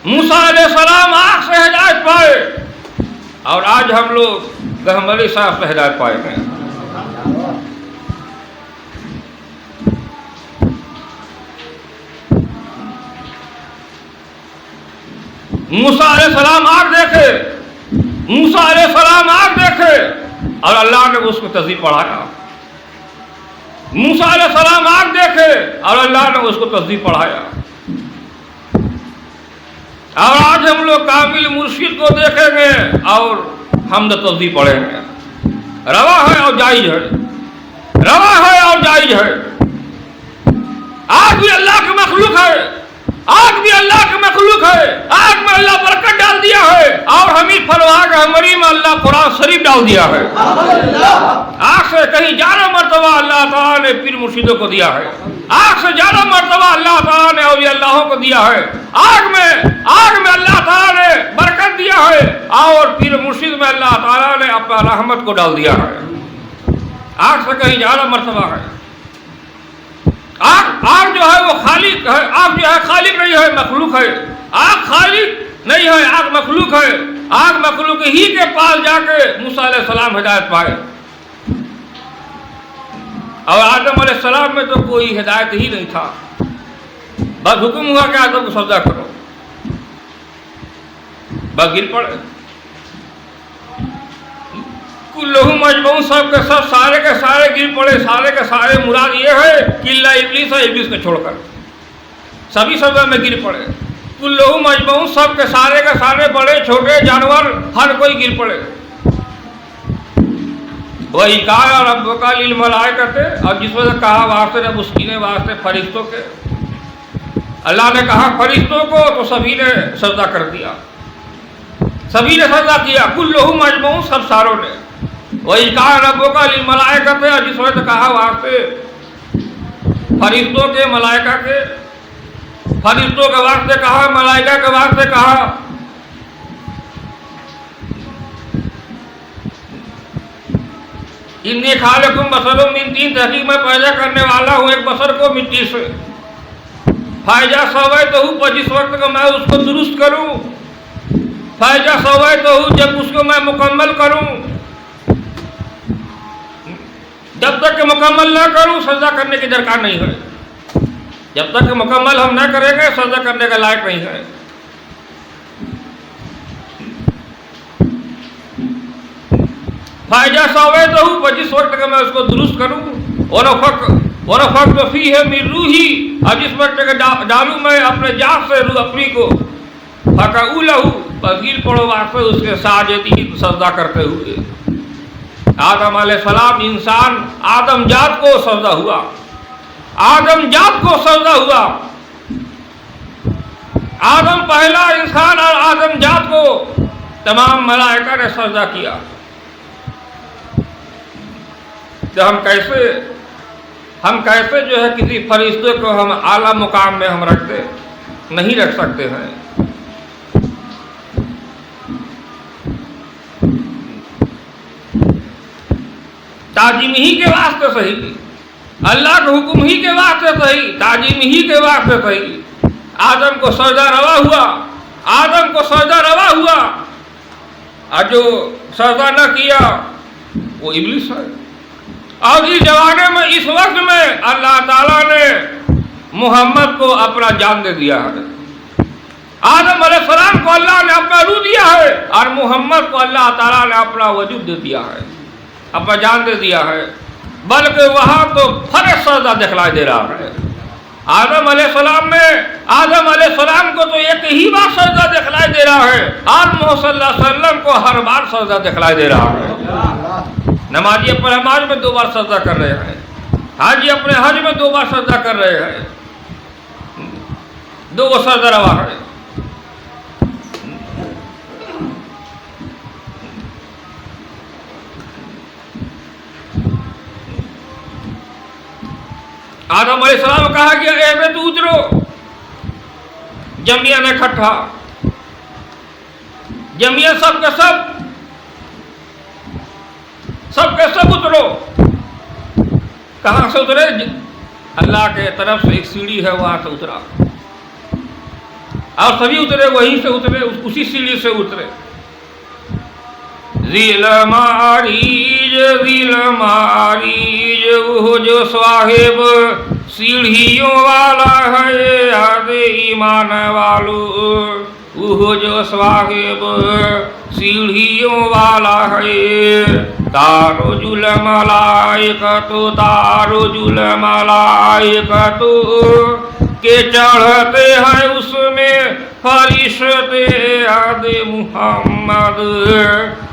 موسیٰ علیہ السلام آگ سے ہدایت پائے اور آج ہم لوگ گہمری صاحب سے ہدایت پائے ہیں۔ موسیٰ علیہ السلام آگ دیکھے، موسیٰ علیہ السلام آگ دیکھے اور اللہ نے اس کو تہذیب پڑھایا۔ موسیٰ علیہ السلام آگ دیکھے اور اللہ نے اس کو تہذیب پڑھایا۔ اور آج ہم لوگ کامل مرشد کو دیکھیں گے اور حمد تہذیب پڑھیں گے۔ روا ہے اور جائز ہے، روا ہے اور جائز ہے۔ آگ بھی اللہ کی مخلوق ہے، آگ بھی اللہ کی مخلوق ہے، آگ میں اللہ برکت ڈال دیا ہے اور حمید فرما کے ہماری میں اللہ قرآن شریف ڈال دیا ہے۔ آگ سے کہیں زیادہ مرتبہ اللہ تعالیٰ نے پیر مرشدوں کو دیا ہے، آگ سے زیادہ مرتبہ اللہ تعالیٰ نے اولیاء اللہ کو دیا ہے۔ آگ میں اللہ تعالیٰ نے برکت دیا ہے اور پیر مرشد میں اللہ تعالیٰ نے اپنا رحمت کو ڈال دیا ہے۔ آگ سے کہیں زیادہ مرتبہ ہے۔ آگ جو ہے وہ خالق ہے، آگ جو ہے خالق نہیں ہے، مخلوق ہے۔ آگ خالق نہیں ہے، آگ مخلوق ہے۔ آگ مخلوق ہی کے پاس جا کے موسیٰ علیہ السلام ہدایت پائے اور آدم علیہ السلام میں تو کوئی ہدایت ہی نہیں تھا، بس حکم ہوا کہ آدم کو سجدہ کرو، بس گر پڑے۔ کلہم اجمعون، سب کے سب سارے کے سارے گر پڑے، سارے کے سارے۔ مراد یہ ہے کہ الا ابلیس ہے، ابلیس کو چھوڑ کر سبھی سجدہ میں گر پڑے۔ کلہم اجمعون، سب کے سارے بڑے چھوٹے جانور ہر کوئی گر پڑے۔ وَإِذْ قَالَ رَبُّكَ لِلْمَلَائِكَةِ، اور جس وقت کہا واسطے رب اس کی نے واسطے فرشتوں کے، اللہ نے کہا فرشتوں کو تو سبھی نے سجدہ کر دیا، سبھی نے سجدہ کیا۔ کلہم اجمعون، سب ساروں نے۔ وَإِذْ قَالَ رَبُّكَ لِلْمَلَائِكَةِ، اور جس وقت کہا واسطے فرشتوں کے، ملائکہ کے، فرشتوں کے واسطے کہا، ملائکہ کے واسطے کہا۔ انی خالق بشر من طین، تحقیق میں پیدا کرنے والا ہوں ایک بشر کو مٹی سے۔ فاذا سویتہ، پر جس وقت کو میں اس کو درست کروں، فاذا سویتہ، جب اس کو میں مکمل کروں، جب تک کہ مکمل نہ کروں سجدہ کرنے کی درکار نہیں ہے۔ جب تک کہ مکمل ہم نہ کریں گے سجدہ کرنے کے لائق نہیں ہے۔ فاذا سویتہ، پر جس وقت کہ میں اس کو درست کروں، ونفخت فیہ من روحی، اور جس وقت کہ ڈالوں میں اپنے جان سے روح اپنی کو، فقعوا لہ، بس گر پڑو واسطے اس کے ساجدین، سجدہ کرتے ہوئے۔ آدم علیہ السلام انسان آدم جات کو سجدہ ہوا، آدم جات کو سجدہ ہوا۔ آدم پہلا انسان اور آدم جات کو تمام ملائکہ نے سجدہ کیا۔ تو ہم کیسے جو ہے کسی فرشتے کو ہم اعلیٰ مقام میں ہم رکھتے نہیں رکھ سکتے ہیں۔ تعظیم ہی کے واسطے صحیح، اللہ کے حکم ہی کے واسطے صحیح، تعظیم ہی کے واسطے صحیح۔ آدم کو سجدہ روا ہوا، آدم کو سجدہ روا ہوا، اور جو سجدہ نہ کیا وہ ابلیس ہے۔ اور اس زمانے میں، اس وقت میں اللہ تعالیٰ نے محمد کو اپنا جان دے دیا ہے۔ آدم علیہ السلام کو اللہ نے اپنا روح دیا ہے اور محمد کو اللہ تعالیٰ نے اپنا وجود دے دیا ہے، اپنا جان دے دیا ہے۔ بلکہ وہاں تو فرض سجدہ دکھلائی دے رہا ہے۔ آدم علیہ السلام میں، آدم علیہ السلام کو تو ایک ہی بار سجدہ دکھلائی دے رہا ہے، اور محمد صلی اللہ علیہ وسلم کو ہر بار سجدہ دکھلائی دے رہا ہے۔ نمازی اپنے نماز میں 2 بار سجدہ کر رہے ہیں، حاجی اپنے حج میں 2 بار سجدہ کر رہے ہیں، 2 سجدہ روا ہے۔ آدم علیہ السلام کو کہا کہ اے بے تو اترو، جمعیت نے اکٹھا، جمعیت سب کے سب اترو۔ کہاں سے اترے؟ اللہ کے طرف سے ایک سیڑھی ہے، وہاں سے اترا۔ اور سبھی اترے وہیں سے اترے، اسی سیڑھی سے اترے. ذیل معاریج وہ جو صاحب سیڑھیوں والا ہے یاد ایمان والو، وہ جو صاحب سیڑھیوں والا ہے. تارج الملائکۃ تارج الملائکۃ کہ چڑھتے ہیں اس میں فرشتے یاد محمد،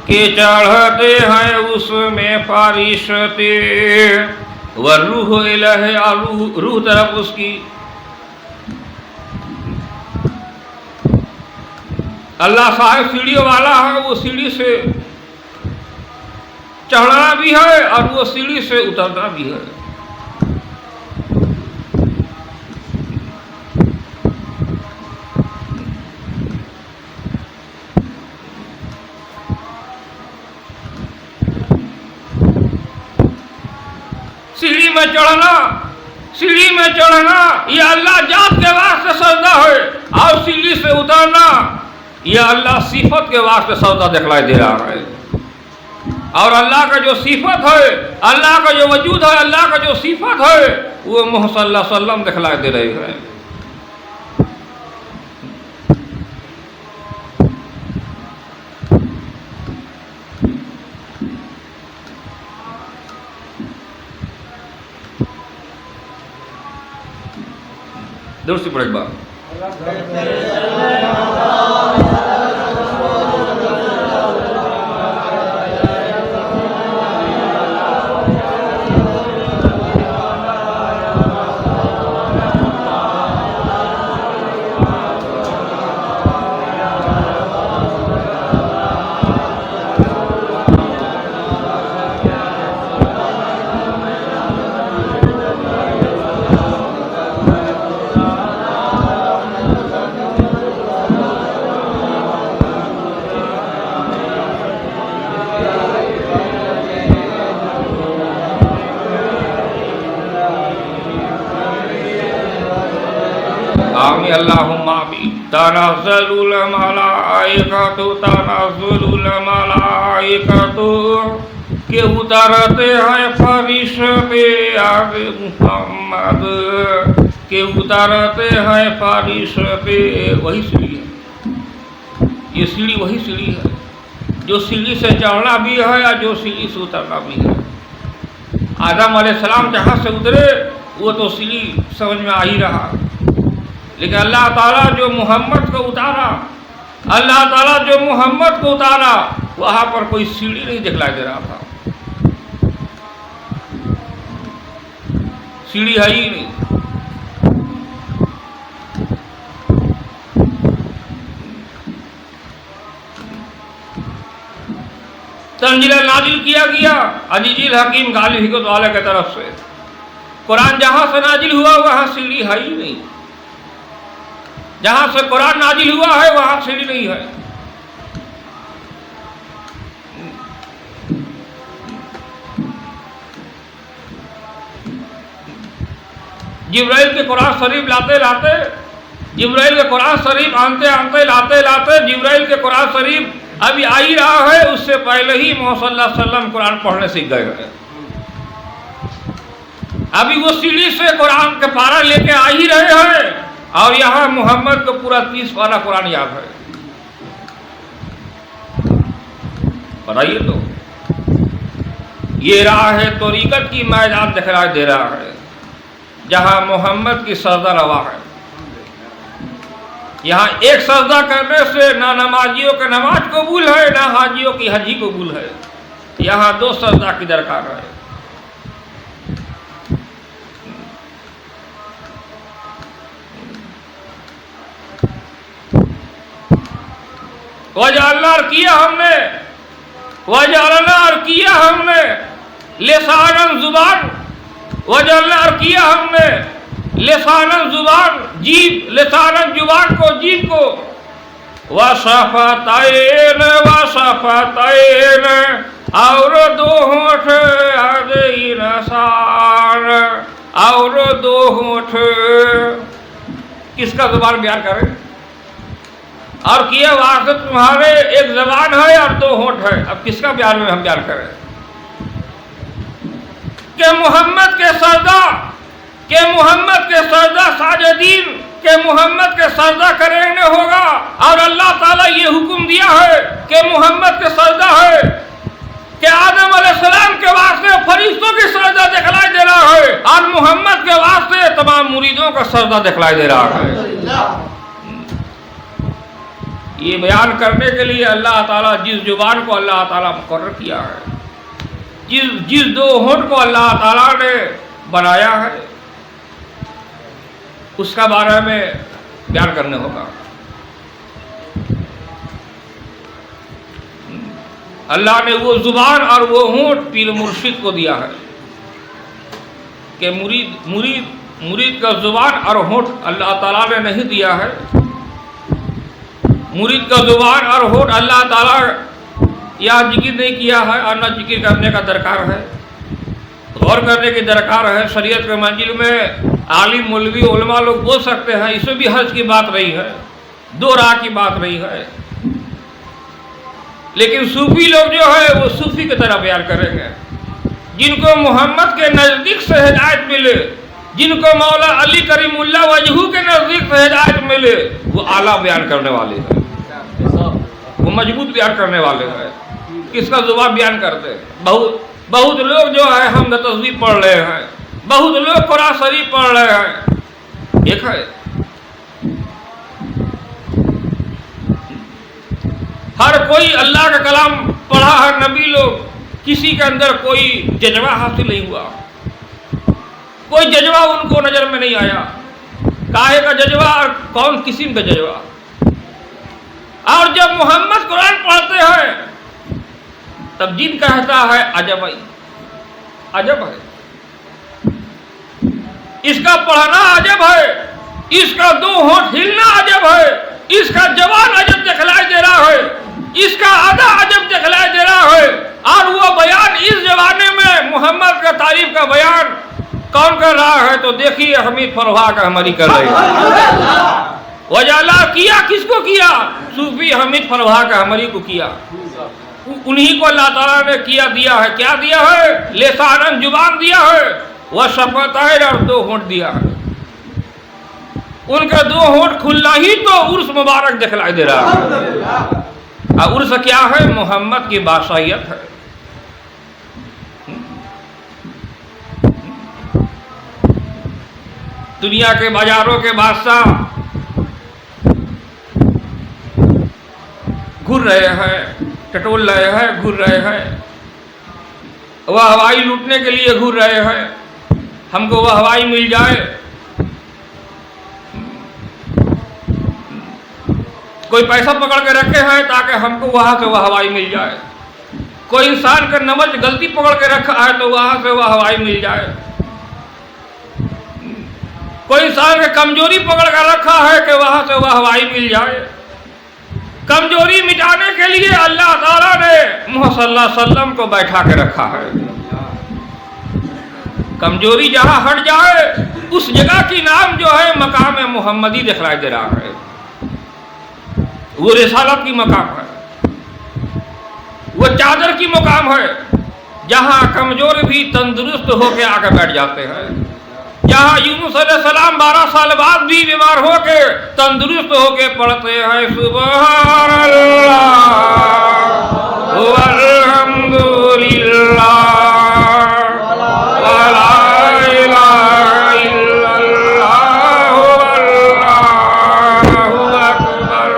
کہ چڑھتے ہیں اس میں فرشتے. والروح الہ، روح طرف اس کی. اللہ صاحب سیڑھیوں والا ہے، وہ سیڑھی سے چڑھنا بھی ہے اور وہ سیڑھی سے اترنا بھی ہے. سیڑھی میں چڑھنا یہ اللہ ذات کے واسطے سودا ہے، اور سیڑھی سے اترنا یہ اللہ صفت کے واسطے سودا دکھلائی دے رہا ہے. اور اللہ کا جو صفت ہے، اللہ کا جو وجود ہے، اللہ کا جو صفت ہے، وہ محمد صلی اللہ علیہ وسلم دکھلائی دے رہے ہیں. درست پڑھ ایک بار. اللہم آمین. تنزل الملائکۃ تنزل الملائکۃ کہ اترتے ہیں فرشتے یاد محمد، کہ اترتے ہیں فرشتے. وہی سیڑھی ہے، یہ سیڑھی وہی سیڑھی ہے جو سیڑھی سے چڑھنا بھی ہے اور جو سیڑھی سے اترنا بھی ہے. آدم علیہ السلام جہاں سے اترے وہ تو سیڑھی سمجھ میں آ ہی رہا، لیکن اللہ تعالیٰ جو محمد کو اتارا، اللہ تعالیٰ جو محمد کو اتارا، وہاں پر کوئی سیڑھی نہیں دکھلائی دے رہا تھا. سیڑھی ہے ہی نہیں. تنزیل نازل کیا گیا عزیز الحکیم غالب حکمت والے کی طرف سے. قرآن جہاں سے نازل ہوا وہاں سیڑھی ہے ہی نہیں. جہاں سے قرآن نازل ہوا ہے وہاں سیڑھی نہیں ہے. جبرائیل کے قرآن شریف جبرائیل کے قرآن شریف آنتے لاتے جبرائیل کے قرآن شریف ابھی آ ہی رہا ہے، اس سے پہلے ہی محمد صلی اللہ علیہ وسلم قرآن پڑھنے سیکھ گئے ہیں. ابھی وہ سیڑھی سے قرآن کے پارہ لے کے آ ہی رہے ہیں، اور یہاں محمد کو پورا 30 پارہ قرآن یاد ہے. بتائیے تو یہ راہ ہے طریقت کی میدان دکھلائی دے رہا ہے جہاں محمد کی سجدہ روا ہے. یہاں ایک سجدہ کرنے سے نہ نمازیوں کی نماز قبول ہے، نہ حاجیوں کی حجی قبول ہے. یہاں 2 سجدہ کی درکار ہے. وجعلنا اور کیا ہم نے لسانن زبان، وجعلنا اور کیا ہم نے لسانن زبان، جیب، لسانن زبان کو، جیب کو، وشفتین اور 2 ہونٹ، ہذین سان اور 2 ہونٹ. کس کا زبان بیان کرے؟ اور کیے واسطے تمہارے ایک زبان ہے اور دو ہونٹ ہے. اب کس کا بیان میں ہم بیان کریں کہ محمد کے سجدہ ساجدین کہ محمد کے سجدہ کرنے ہوگا. اور اللہ تعالیٰ یہ حکم دیا ہے کہ محمد کے سجدہ ہے کہ آدم علیہ السلام کے واسطے فرشتوں کی سجدہ دکھلائی دے رہا ہے اور محمد کے واسطے تمام مریدوں کا سجدہ دکھلائی دے رہا ہے. یہ بیان کرنے کے لیے اللہ تعالیٰ جس زبان کو اللہ تعالیٰ مقرر کیا ہے، جس دو ہونٹ کو اللہ تعالیٰ نے بنایا ہے، اس کا بارے میں بیان کرنے ہوگا. اللہ نے وہ زبان اور وہ ہونٹ پیر مرشد کو دیا ہے کہ مرید کا زبان اور ہونٹ اللہ تعالیٰ نے نہیں دیا ہے. مرید کا زبان اور ہونٹ اللہ تعالیٰ یا ذکر نہیں کیا ہے اور نہ ذکر کرنے کا درکار ہے، غور کرنے کی درکار ہے. شریعت کے منزل میں عالم مولوی علماء لوگ بول سکتے ہیں، اس میں بھی حج کی بات نہیں ہے، دو راہ کی بات نہیں ہے. لیکن صوفی لوگ جو ہے وہ صوفی کی طرح بیان کریں گے. جن کو محمد کے نزدیک سے ہدایت ملے، جن کو مولا علی کریم اللہ وجہہ کے نزدیک سے ہدایت ملے، وہ اعلیٰ بیان کرنے والے ہیں، وہ مضبوط بیان کرنے والے ہیں. کس کا زبان بیان کرتے ہیں؟ بہت لوگ جو ہے حمد تسبیح پڑھ رہے ہیں، بہت لوگ قرآن شریف پڑھ رہے ہیں. ایک ہے ہر کوئی اللہ کا کلام پڑھا ہے، نبی لوگ، کسی کے اندر کوئی جذبہ حاصل نہیں ہوا، کوئی جذبہ ان کو نظر میں نہیں آیا. کاہے کا جذبہ اور کون قسم کا جذبہ. اور جب محمد قرآن پڑھتے ہیں تب جن کہتا ہے عجب ہے، عجب ہے، اس کا پڑھنا عجب ہے، اس کا دو ہونٹ ہلنا عجب ہے، اس کا جوان عجب دکھلائی دے رہا ہے، اس کا ادا عجب دکھلائی دے رہا ہے. اور وہ بیان اس زمانے میں محمد کا تعریف کا بیان کون کر رہا ہے؟ تو دیکھیے حمید فروا کا ہماری کر رہے ہیں. وجالہ کیا کس کو کیا؟ صوفی حمید فروا کا ہماری کو کیا. انہی کو اللہ تعالیٰ نے کیا دیا ہے. کیا دیا ہے؟ لسانن زبان دیا ہے، وہ شفتین اور دو ہونٹ دیا ہے. ان کا دو ہونٹ کھلنا ہی تو عرس مبارک دکھلائی دے رہا ہے. عرس کیا ہے؟ محمد کی بادشاہیت ہے. دنیا کے بازاروں کے بادشاہ گھر رہے ہیں، ٹٹول رہے ہیں، گھر رہے ہیں، وہ ہوائی لوٹنے کے لیے گھر رہے ہیں. ہم کو وہ ہوائی مل جائے. کوئی پیسہ پکڑ کے رکھے ہیں تاکہ ہم کو وہاں سے وہ ہوائی مل جائے. کوئی انسان کا نمج غلطی پکڑ کے رکھا ہے تو وہاں سے وہ ہوائی مل جائے. کوئی انسان کی کمزوری پکڑ کر رکھا ہے کہ وہاں سے وہ ہوائی مل جائے. کمزوری مٹانے کے لیے اللہ تعالیٰ نے محمد صلی اللہ علیہ وسلم کو بیٹھا کے رکھا ہے. کمزوری جہاں ہٹ جائے اس جگہ کی نام جو ہے مقام محمدی دکھلائی دے رہا ہے. وہ رسالت کی مقام ہے، وہ چادر کی مقام ہے، جہاں کمزور بھی تندرست ہو کے آ کے بیٹھ جاتے ہیں. جہاں یونس علیہ السلام 12 سال بعد بھی بیمار ہو کے تندرست ہو کے پڑھتے ہیں سبحان اللہ والحمدللہ ولا الہ الا اللہ واللہ اکبر.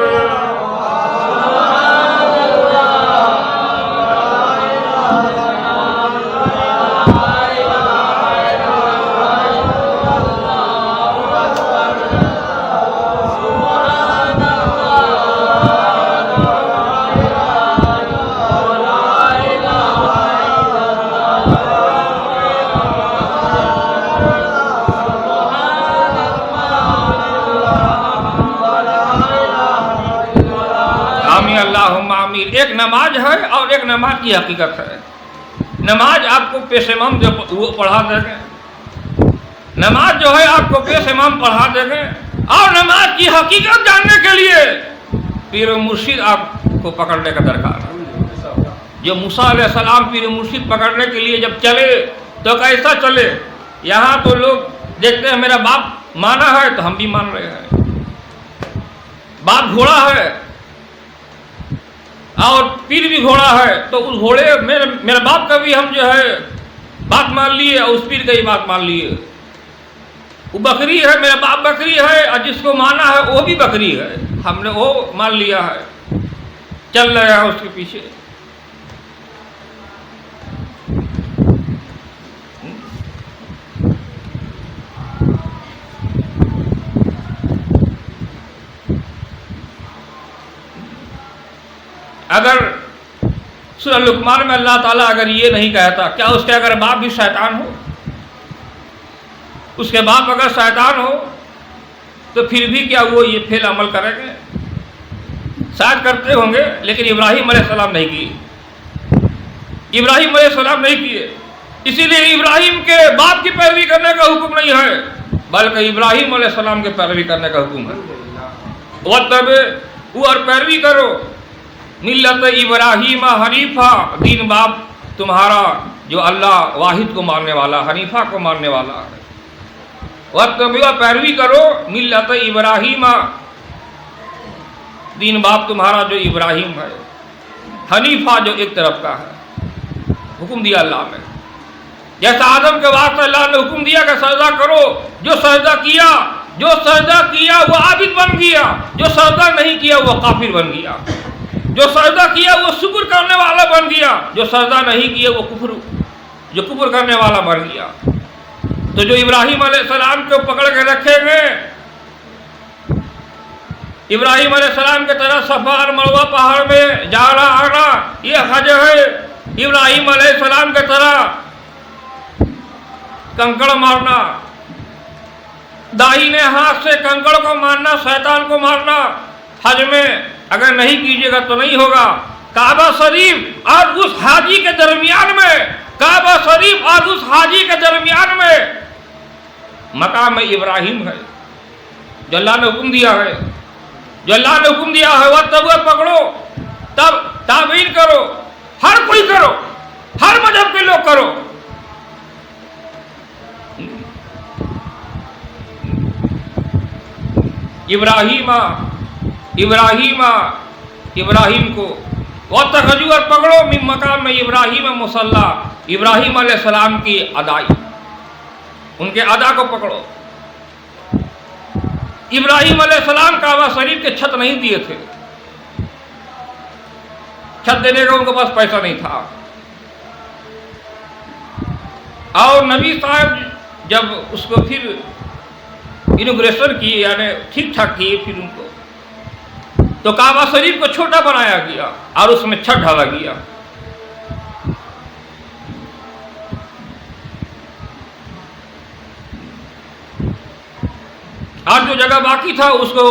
ایک نماز ہے اور ایک نماز کی حقیقت ہے. نماز آپ کو پیش امام جو پڑھا دیں گے، نماز جو ہے آپ کو پیش امام پڑھا دیں گے. اور نماز کی حقیقت جاننے کے لیے پیر و مرشد آپ کو پکڑنے کا درکار ہے. جو موسیٰ علیہ السلام پیر و مرشد پکڑنے کے لیے جب چلے تو کیسا چلے؟ یہاں تو لوگ دیکھتے ہیں میرا باپ مانا ہے تو ہم بھی مان رہے ہیں. باپ گھوڑا ہے اور پیر بھی گھوڑا ہے تو اس گھوڑے میرے باپ کا بھی ہم جو ہے بات مان لیے اور اس پیر کا ہی بات مان لیے. وہ بکری ہے، میرا باپ بکری ہے، اور جس کو مانا ہے وہ بھی بکری ہے، ہم نے وہ مان لیا ہے، چل رہے ہیں اس کے پیچھے. اگر سورہ لقمان میں اللہ تعالیٰ اگر یہ نہیں کہتا، کیا اس کے اگر باپ بھی شیطان ہو، اس کے باپ اگر شیطان ہو تو پھر بھی کیا وہ یہ فعل عمل کریں گے؟ شاید کرتے ہوں گے، لیکن ابراہیم علیہ السلام نہیں کیے. ابراہیم علیہ السلام نہیں کیے، اسی لیے ابراہیم کے باپ کی پیروی کرنے کا حکم نہیں ہے، بلکہ ابراہیم علیہ السلام کی پیروی کرنے کا حکم ہے. وَاتَّبِعُوا اور پیروی کرو ملت ابراہیم حنیفہ، دین باپ تمہارا جو اللہ واحد کو ماننے والا، حنیفہ کو ماننے والا ہے. وَاتَّبِعُوا پیروی کرو ملت ابراہیم، دین باپ تمہارا جو ابراہیم ہے، حنیفہ جو ایک طرف کا ہے. حکم دیا اللہ نے، جیسا آدم کے واسطے اللہ نے حکم دیا کہ سجدہ کرو، جو سجدہ کیا وہ عابد بن گیا، جو سجدہ نہیں کیا وہ کافر بن گیا. جو سجدہ کیا وہ شکر کرنے والا بن گیا، جو سجدہ نہیں کیا وہ کفر کرنے والا بن گیا. تو جو ابراہیم علیہ السلام کو پکڑ کے رکھیں گے، ابراہیم علیہ السلام کی طرح صفا اور مروہ پہاڑ میں جانا آنا یہ حج ہے. ابراہیم علیہ السلام کی طرح کنکڑ مارنا، داہنے ہاتھ سے کنکڑ کو مارنا، شیطان کو مارنا حج میں اگر نہیں کیجیے گا تو نہیں ہوگا. کعبہ شریف اور اس حاجی کے درمیان میں، کعبہ شریف اور اس حاجی کے درمیان میں مقام ابراہیم ہے جو اللہ نے حکم دیا ہے، وَاتَّبِعُوا پکڑو، تب تابعین کرو، ہر کوئی کرو، ہر مذہب کے لوگ کرو. ابراہیم کو وَاتَّخَذُوا اور پکڑو من مقام ابراہیم مصلی، ابراہیم علیہ السلام کی ادائی، ان کے ادا کو پکڑو. ابراہیم علیہ السلام کعبہ شریف کے چھت نہیں دیے تھے، چھت دینے کا ان کو پاس پیسہ نہیں تھا. اور نبی صاحب جب اس کو پھر انوگریشن کی، یعنی ٹھیک ٹھاک کیے، پھر ان کو تو کعبہ شریف کو چھوٹا بنایا گیا اور اس میں چھت ڈالا گیا. اور جو جگہ باقی تھا اس کو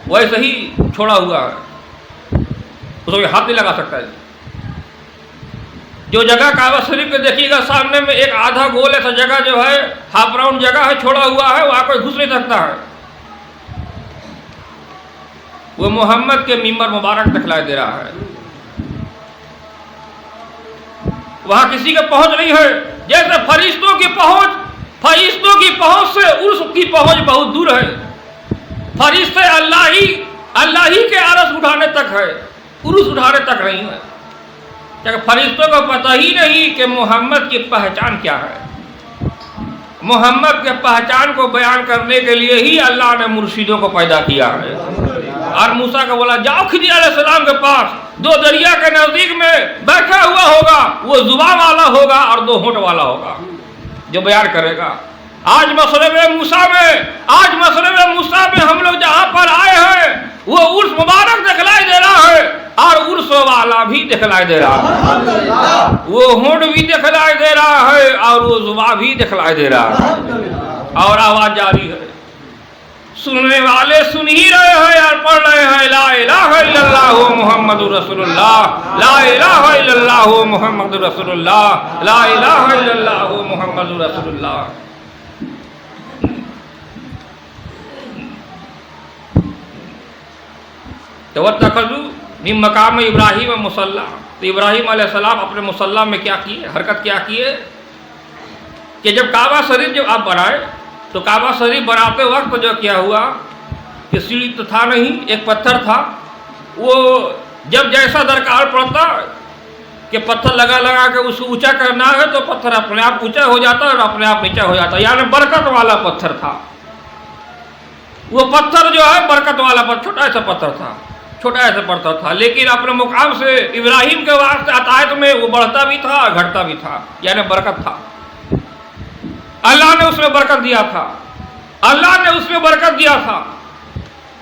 ویسے ہی چھوڑا ہوا ہے، اس کو ہاتھ نہیں لگا سکتا ہے. جو جگہ کعبہ شریف کے دیکھیے گا سامنے میں ایک آدھا گول ایسا جگہ جو ہے، ہاف راؤنڈ جگہ ہے، چھوڑا ہوا ہے، وہاں کوئی گھس نہیں سکتا ہے. وہ محمد کے ممبر مبارک دکھلائی دے رہا ہے، وہاں کسی کا پہنچ نہیں ہے. جیسے فرشتوں کی پہنچ سے عرش کی پہنچ بہت دور ہے. فرشتے اللہ ہی کے عرش اٹھانے تک ہے، عرش اٹھانے تک نہیں ہے. کیونکہ فرشتوں کو پتہ ہی نہیں کہ محمد کی پہچان کیا ہے. محمد کے پہچان کو بیان کرنے کے لیے ہی اللہ نے مرشدوں کو پیدا کیا ہے. اور موسیٰ کو بولا جاؤ خضر علیہ السلام کے پاس، دو دریا کے نزدیک میں بیٹھا ہوا ہوگا، وہ زبان والا ہوگا اور دو ہونٹ والا ہوگا جو بیان کرے گا. آج مصرف موسیٰ میں ہم لوگ جہاں پر آئے ہیں وہ عرس مبارک دکھلائی دے رہا ہے، اور عرس والا بھی دکھلائی دے رہا ہے، وہ ہونٹ بھی دکھلائی دے رہا ہے اور وہ زبان بھی دکھلائی دے رہا ہے. اور آواز جاری ہے، سننے والے سن ہی رہے ہیں اور پڑھ رہے ہیں لا الہ الا اللہ محمد رسول اللہ، لا الہ الا اللہ محمد رسول اللہ، لا الہ الا اللہ محمد رسول اللہ. تو واتخذوا من مقام ابراہیم مصلی، تو ابراہیم علیہ السلام اپنے مصلی میں کیا کیے، حرکت کیا کیے کہ جب کعبہ شریف جب آپ بنائے تو کعبہ شریف بناتے وقت جو کیا ہوا کہ سیڑھی تو تھا نہیں، ایک پتھر تھا، وہ جب جیسا درکار پڑتا کہ پتھر لگا لگا کے اس کو اونچا کرنا ہے تو پتھر اپنے آپ اونچا ہو جاتا اور اپنے آپ نیچا ہو جاتا، یعنی برکت والا پتھر تھا وہ پتھر جو ہے، برکت والا پتھر، چھوٹا ایسا پتھر تھا، چھوٹا ایسا پتھر تھا، لیکن اپنے مقام سے ابراہیم کے واسطے عطایت میں وہ بڑھتا بھی تھا گھٹتا بھی تھا، یعنی برکت تھا، اللہ نے اس میں برکت دیا تھا، اللہ نے اس میں برکت دیا تھا۔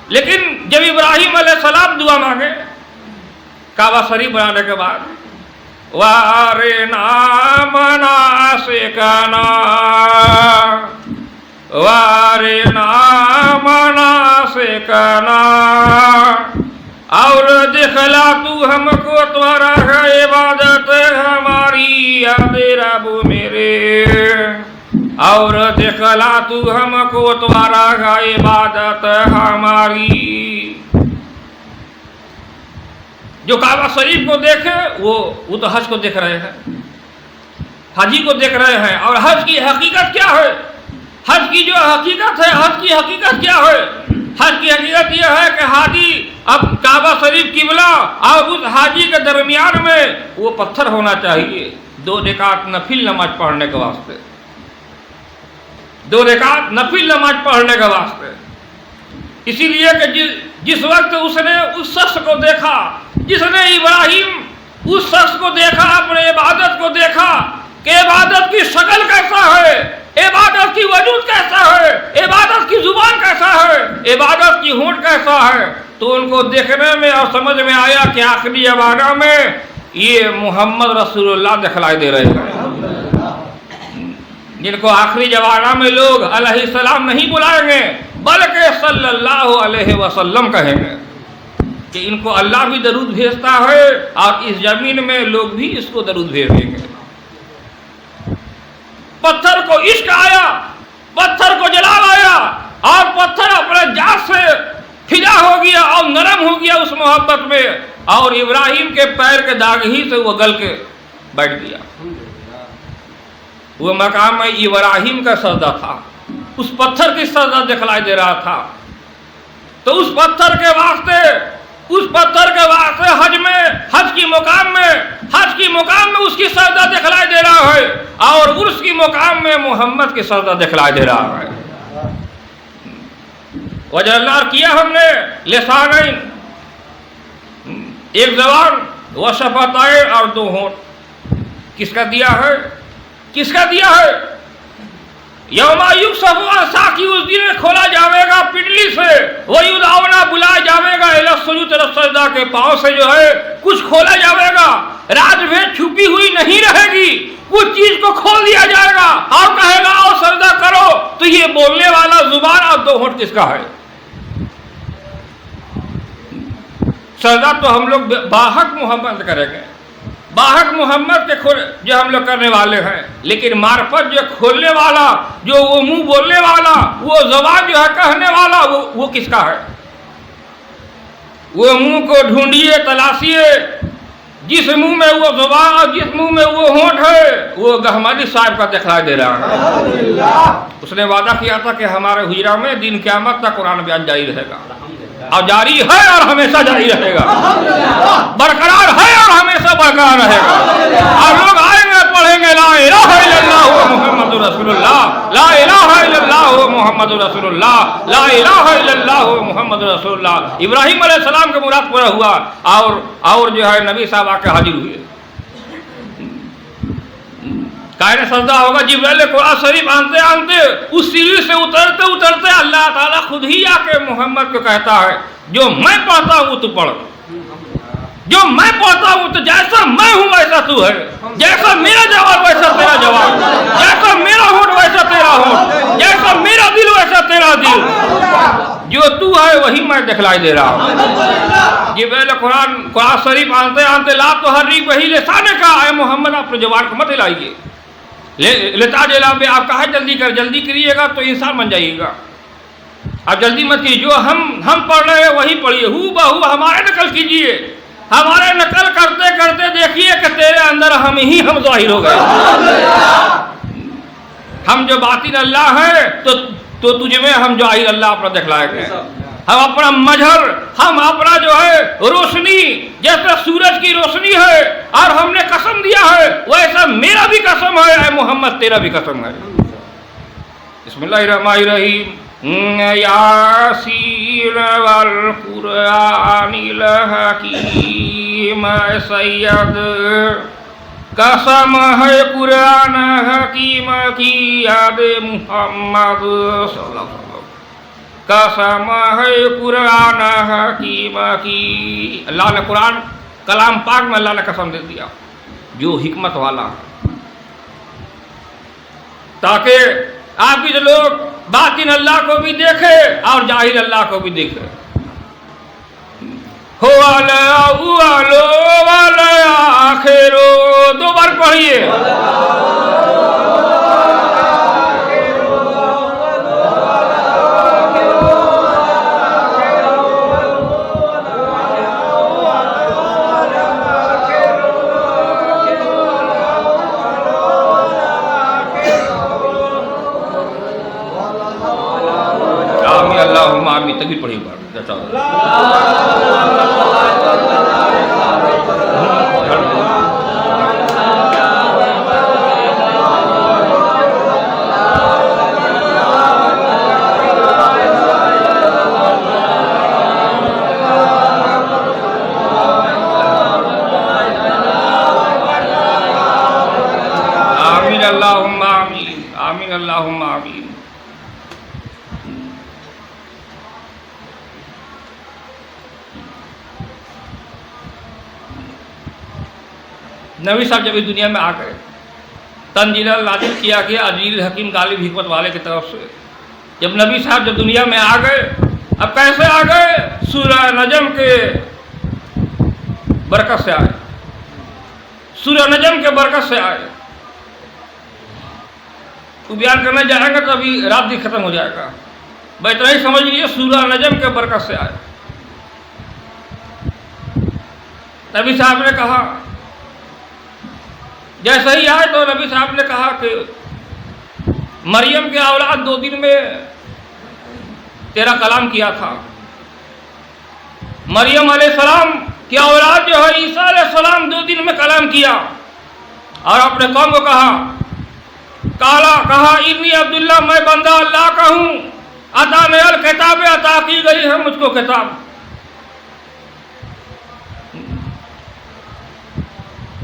لیکن جب ابراہیم علیہ السلام دعا مانگے کعبہ شریف بنانے کے بعد، وَأَرِنَا مَنَاسِكَنَا وَأَرِنَا مَنَاسِكَنَا، اور دکھلا تو ہم کو تمہارا ہے عبادت ہماری یاد رب میرے، اور دکھلا تو ہم کو تمہارا ہے عبادت ہماری۔ جو کعبہ شریف کو دیکھے وہ تو حج کو دیکھ رہے ہیں، حجی کو دیکھ رہے ہیں، اور حج کی حقیقت کیا ہے، حج کی جو حقیقت ہے، حج کی حقیقت کیا ہے، حج کی حقیقت یہ ہے کہ حاجی اب کعبہ شریف قبلہ اور اس حاجی کے درمیان میں وہ پتھر ہونا چاہیے 2 رکعت نفل نماز پڑھنے کے واسطے، 2 رکعت نفل نماز پڑھنے کے واسطے، اسی لیے کہ جس وقت اس نے اس شخص کو دیکھا، جس نے ابراہیم اس شخص کو دیکھا، اپنے عبادت کو دیکھا کہ عبادت کی شکل کیسا ہے، عبادت کی وجود کیسا ہے، عبادت کی زبان کیسا ہے، عبادت کی ہونٹ کیسا ہے، تو ان کو دیکھنے میں اور سمجھ میں آیا کہ آخری زمانہ میں یہ محمد رسول اللہ دکھلائی دے رہے ہیں، جن کو آخری زمانہ میں لوگ علیہ السلام نہیں بلائیں گے بلکہ صلی اللہ علیہ وسلم کہیں گے، کہ ان کو اللہ بھی درود بھیجتا ہے اور اس زمین میں لوگ بھی اس کو درود بھیجیں گے۔ پتھر کو عشق آیا، پتھر کو جلال آیا، اور پتھر اپنے جان سے فدا ہو گیا اور نرم ہو گیا اس محبت میں، اور ابراہیم کے پیر کے داغ ہی سے وہ گل کے بیٹھ گیا۔ وہ مقام ابراہیم کا سجدہ تھا، اس پتھر کی سجدہ دکھلائی دے رہا تھا، تو اس پتھر کے واسطے حج کی مقام میں اس کی سجدہ دکھلائی دے رہا ہے، اور عرس کی مقام میں محمد کی سجدہ دکھلائی دے رہا ہے۔ وجہ اللہ کیا ہم نے لسانین، ایک زبان، و شفتین، اور 2 ہونٹ، کس کا دیا ہے، کس کا دیا ہے؟ یوم یکشف عن ساق، اس دن میں کھولا جاوے گا پنڈلی سے، ویدعون بلایا جاوے گا الی السجود، سجدہ کے پاؤں سے جو ہے کچھ کھولا جاوے گا، راز میں چھپی ہوئی نہیں رہے گی، کچھ چیز کو کھول دیا جائے گا اور کہے گا آؤ سجدہ کرو، تو یہ بولنے والا زبان اور 2 ہونٹ کس کا ہے؟ سجدہ تو ہم لوگ باحق محمد کریں گے، باحق محمد کے جو ہم لوگ کرنے والے ہیں، لیکن معرفت جو کھولنے والا، جو وہ منہ بولنے والا، وہ زبان جو ہے کہنے والا، وہ کس کا ہے؟ وہ منہ کو ڈھونڈیے، تلاشیے، جس منہ میں وہ زبان اور جس منہ میں وہ ہونٹ ہے، وہ گہمادی صاحب کا دکھلائی دے رہا ہے۔ اس نے وعدہ کیا تھا کہ ہمارے حجرہ میں دن قیامت تک قرآن بیان جاری رہے گا، اور جاری ہے اور ہمیشہ جاری رہے گا، برقرار ہے اور ہمیشہ برقرار رہے گا، اور لوگ آئیں گے پڑھیں گے لا الہ الا اللہ محمد رسول اللہ، لا الہ الا اللہ محمد رسول اللہ، لا الہ الا اللہ محمد رسول اللہ۔ ابراہیم علیہ السلام کا مراد پورا ہوا، اور جو ہے نبی صاحب آ کے حاضر ہوئے، کائن سجدہ ہوگا، جبرائیل قرآن شریف آنتے آنتے اس سیڑھی سے اترتے اترتے اللہ تعالیٰ خود ہی آ کے محمد کو کہتا ہے جو میں پڑھتا ہوں تو پڑھ، جو میں پڑھتا ہوں تو جیسا میں ہوں ویسا تو ہے، جیسا میرا جواب ویسا تیرا جواب، جیسا میرا ہونٹ ویسا تیرا ہونٹ، جیسا میرا دل ویسا تیرا دل، جو تو ہے وہی میں دکھلائی دے رہا ہوں۔ جبرائیل قرآن شریف آنتے آنتے لا تحرک به لسانک، اے محمد اپنے زبان کو مت ہلائیے، لتعجل به، آپ کہا جلدی کریے گا تو انسان بن جائیے گا، آپ جلدی مت کیجیے، جو ہم پڑھ رہے ہیں وہی پڑھیے، ہو بہو ہمارے نقل کیجیے، ہمارے نقل کرتے کرتے دیکھیے کہ تیرے اندر ہم ظاہر ہو گئے۔ ہم جو باطن اللہ ہے تو تجھ میں ہم ظاہر اللہ اپنا دکھلائے گئے، ہم اپنا مظہر، ہم اپنا جو ہے روشنی، جیسے سورج کی روشنی ہے اور ہم نے قسم دیا ہے ویسا میرا بھی قسم ہے، اے محمد تیرا بھی قسم ہے۔ بسم اللہ الرحمن الرحیم، یاسین والقرآن الحکیم، سید قسم ہے قرآن حکیم کی، یاد محمد صلی اللہ علیہ وسلم، قسم ہے قرآن حکیم کی۔ اللہ نے قرآن کلام پاک میں اللہ نے قسم دے دیا جو حکمت والا ہے، تاکہ آپ کے لوگ باطن اللہ کو بھی دیکھے اور ظاہر اللہ کو بھی دیکھے۔ ہو آخرو، دو بار پڑھیے۔ اللہم آمین، تکبیر پڑھیے بار۔ آمین اللہم آمین، آمین اللہم آمین۔ نبی صاحب جب اس دنیا میں آ گئے، تنزیل نازل کیا گیا عزیز حکیم غالب حکمت والے کی طرف سے۔ جب نبی صاحب جب دنیا میں آ گئے، اب کیسے آ گئے؟ سورہ نجم کے برکت سے آئے، سورہ نجم کے برکت سے آئے۔ تو بیان کرنے جائیں گے تو ابھی رات بھی ختم ہو جائے گا، بس اتنا ہی سمجھ لیجیے، سورہ نجم کے برکت سے آئے۔ نبی صاحب نے کہا، جیسے ہی آئے تو نبی صاحب نے کہا کہ مریم کے اولاد 2 دن میں تیرا کلام کیا تھا۔ مریم علیہ السلام کی اولاد جو ہے عیسیٰ علیہ السلام 2 دن میں کلام کیا، اور اپنے قوم کو کہا انی عبداللہ، میں بندہ اللہ کا ہوں، عطا میں الکتاب، عطا کی گئی ہے مجھ کو کتاب۔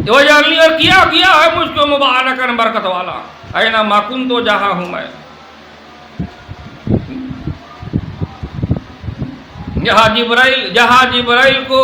وجعلنی، اور کیا ہے مجھ کو مبارکن، برکت والا، اینما کنت، تو جہاں ہوں میں، جہاں جبرائیل کو